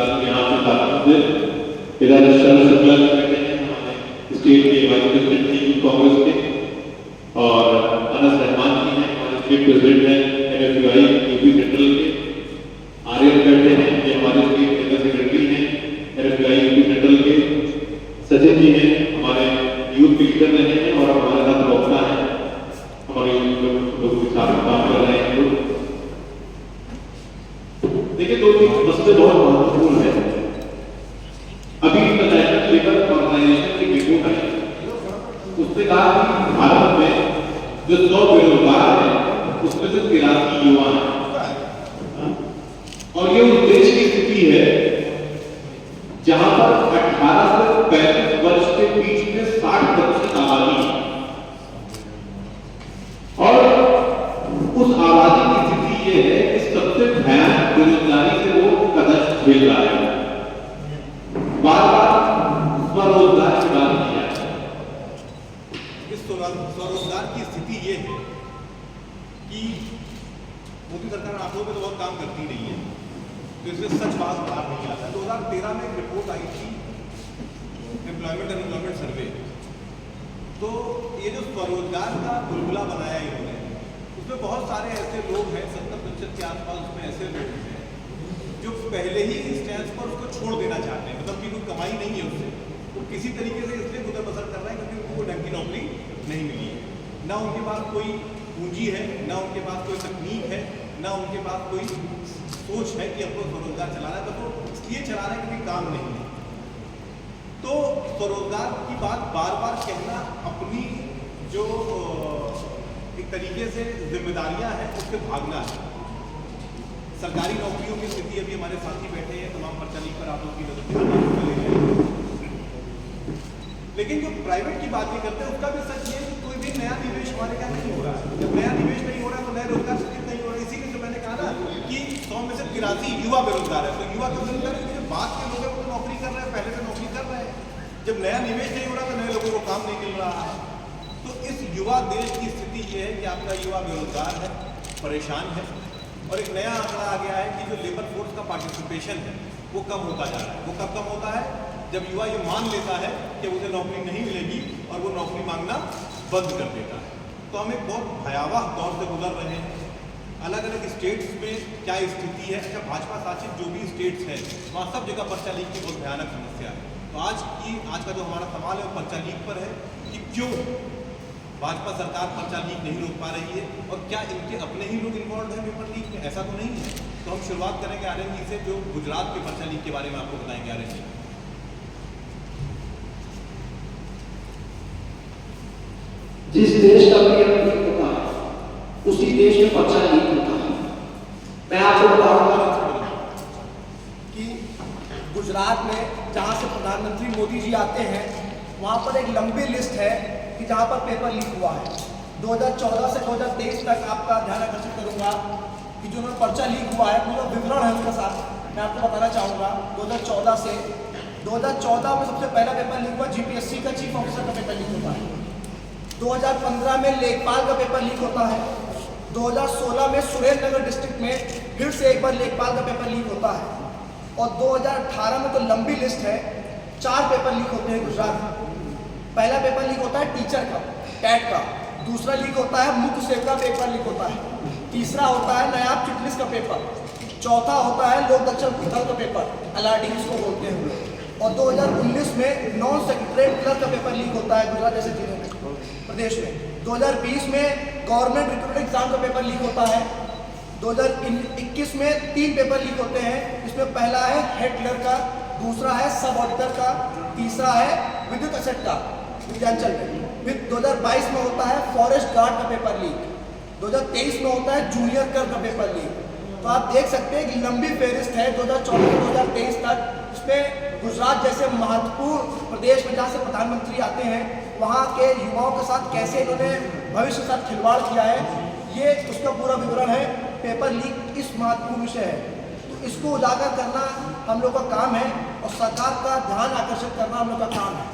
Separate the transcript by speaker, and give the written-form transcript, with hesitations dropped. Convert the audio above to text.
Speaker 1: राजू यहाँ पे साथ में इधर शरण शुक्ला जी बैठे हैं हमारे स्टेट के वाइस प्रेसिडेंट कांग्रेस के, और अनस रहमान जी हैं हमारे स्टेट प्रेसिडेंट हैं एमएफयूआई यूपी सेंट्रल के, आर्यन बैठे हैं ये हमारे स्टेट जनरल सेक्रेटरी हैं एमएफयूआई यूपी सेंट्रल के, सचिन जी हैं हमारे यूथ के लीडर रहे हैं और हमारे साथ रोकता है हमारे लोग के साथ काम कर रहे हैं लोग। देखिए दो तीन मसले बहुत महत्वपूर्ण है। अभी इंटरनेशनल लेबर ऑर्गेनाइजेशन की रिपोर्ट आई, उसने कहा कि भारत में जो 100 बेरोजगार हैं उसमें से 83 युवा हैं, और ये उस देश की स्थिति है जहां पर 18 से 35 वर्ष के बीच में 60% आबादी है, और उस आबादी की स्थिति ये है कि सबसे भयानक बेरोजगारी से वो कदम झेल रहा है। बार बार स्वरोजगार की बात की जाती है।
Speaker 2: इस स्वरोजगार की स्थिति ये है कि मोदी सरकार आंकड़ों पे तो बहुत काम करती नहीं है, तो इसमें सच बात बाहर नहीं आता है। 2013 में एक रिपोर्ट आई थी एम्प्लॉयमेंट एंड एम्प्लॉयमेंट सर्वे, तो ये जो स्वरोजगार का बुलबुला बनाया इन्होंने, उसमें बहुत सारे ऐसे लोग हैं 70% के आसपास, उसमें ऐसे लोग हैं जो पहले ही इस स्टेज पर उसको छोड़ देना चाहते हैं, मतलब कि कोई कमाई नहीं है उससे, वो किसी तरीके से इसलिए गुजर बसर कर रहे हैं क्योंकि उनको ढंग की नौकरी नहीं मिली है, ना उनके पास कोई पूंजी है, ना उनके पास कोई तकनीक है, ना उनके पास कोई सोच है कि हमको स्वरोजगार चलाना है, तो वो इसलिए चला रहे हैं क्योंकि काम नहीं है। तो स्वरोजगार की बात बार बार कहना अपनी जो एक तरीके से जिम्मेदारियां हैं उससे भागना है। सरकारी नौकरियों की स्थिति, अभी हमारे साथी बैठे हैं, तमाम पर्चा लीक पर आप लोग की नजर, लेकिन जो प्राइवेट की बात नहीं करते उसका भी सच ये है कि कोई भी नया निवेश हमारे यहाँ नहीं हो रहा है। जब नया निवेश नहीं हो रहा है तो नए रोजगार सृजित नहीं हो रहा है। इसीलिए जो मैंने कहा ना कि 100 में से 83 युवा बेरोजगार है, तो युवा का मतलब है कि बात के लोग वो नौकरी कर रहे हैं, पहले से नौकरी कर रहे हैं। जब नया निवेश नहीं हो रहा तो नए लोगों को काम नहीं मिल रहा है। तो इस युवा देश की स्थिति ये है कि आपका युवा बेरोजगार है, परेशान है, और एक नया आंकड़ा आ गया है कि जो लेबर फोर्स का पार्टिसिपेशन है वो कम होता जा रहा है। वो कब कम होता है? जब युवा ये मान लेता है कि उसे नौकरी नहीं मिलेगी और वो नौकरी मांगना बंद कर देता है। तो हम एक बहुत भयावह दौर से गुजर रहे हैं। अलग अलग स्टेट्स में क्या स्थिति है, अच्छा भाजपा शासित जो भी स्टेट्स हैं वहाँ सब जगह पर्चा लीक की बहुत भयानक समस्या है। तो आज का जो हमारा सवाल है वो पर्चा लीक पर है कि क्यों भाजपा सरकार पर्चा लीक नहीं रोक पा रही है, और क्या इनके अपने ही लोग इन्वॉल्व हैं पेपर लीक में? ऐसा तो नहीं है। तो हम शुरुआत करेंगे आर्यन जी से, जो गुजरात के पर्चा लीक के बारे में आपको बताएंगे। आर्यन जी,
Speaker 3: जिस देश का पेपर लीक होता है उसी देश में पर्चा लीक होता है। मैं आपको बताऊंगा
Speaker 4: कि गुजरात में जहाँ से प्रधानमंत्री मोदी जी आते हैं वहाँ पर एक लंबी लिस्ट है कि जहाँ पर पेपर लीक हुआ है। 2014 से 2023 तक आपका ध्यान आकर्षित करूँगा कि जो मेरा पर्चा लीक हुआ है पूरा विवरण है उसके साथ मैं आपको बताना चाहूँगा। 2014 से 2014 में सबसे पहला पेपर लीक हुआ जीपीएससी का चीफ ऑफिसर का पेपर लीक होता है। 2015 में लेखपाल का पेपर लीक होता है। 2016 में सुरेंद्रनगर डिस्ट्रिक्ट में फिर से एक बार लेखपाल का पेपर लीक होता है। और 2018 में तो लंबी लिस्ट है, 4 पेपर लीक होते हैं गुजरात में। पहला पेपर लीक होता है टीचर का, टेट का। दूसरा लीक होता है मुख्य सेवक का पेपर लीक होता है। तीसरा होता है नायब चिफ जस्टिस का पेपर। चौथा होता है लोक दक्षता विभाग का पेपर, LRD इसको बोलते हैं। और 2019 में नॉन सेक्रेटरीट क्लर्क का पेपर लीक होता है गुजरात जैसे जिलों में, प्रदेश में। 2020 में गवर्नमेंट रिक्रूटमेंट एग्जाम का पेपर लीक होता है। 2021 में 3 पेपर लीक होते हैं। इसमें पहला है हेड क्लर्क का, दूसरा है सब ऑडिटर का, तीसरा है विद्युत असेट का विद्यांचल में। फिर 2022 में होता है फॉरेस्ट गार्ड का पेपर लीक। 2023 में होता है जूनियर क्लर्क का पेपर लीक। तो आप देख सकते हैं कि लंबी फेहरिस्त है 2014 से 2023 तक। इसमें गुजरात जैसे महत्वपूर्ण प्रदेश में जहाँ से प्रधानमंत्री आते हैं वहाँ के युवाओं के साथ कैसे इन्होंने भविष्य के साथ खिलवाड़ किया है, ये उसका पूरा विवरण है। पेपर लीक इस महत्वपूर्ण विषय है, तो इसको उजागर करना हम लोग का काम है और सरकार का ध्यान आकर्षित करना हम लोग का काम है।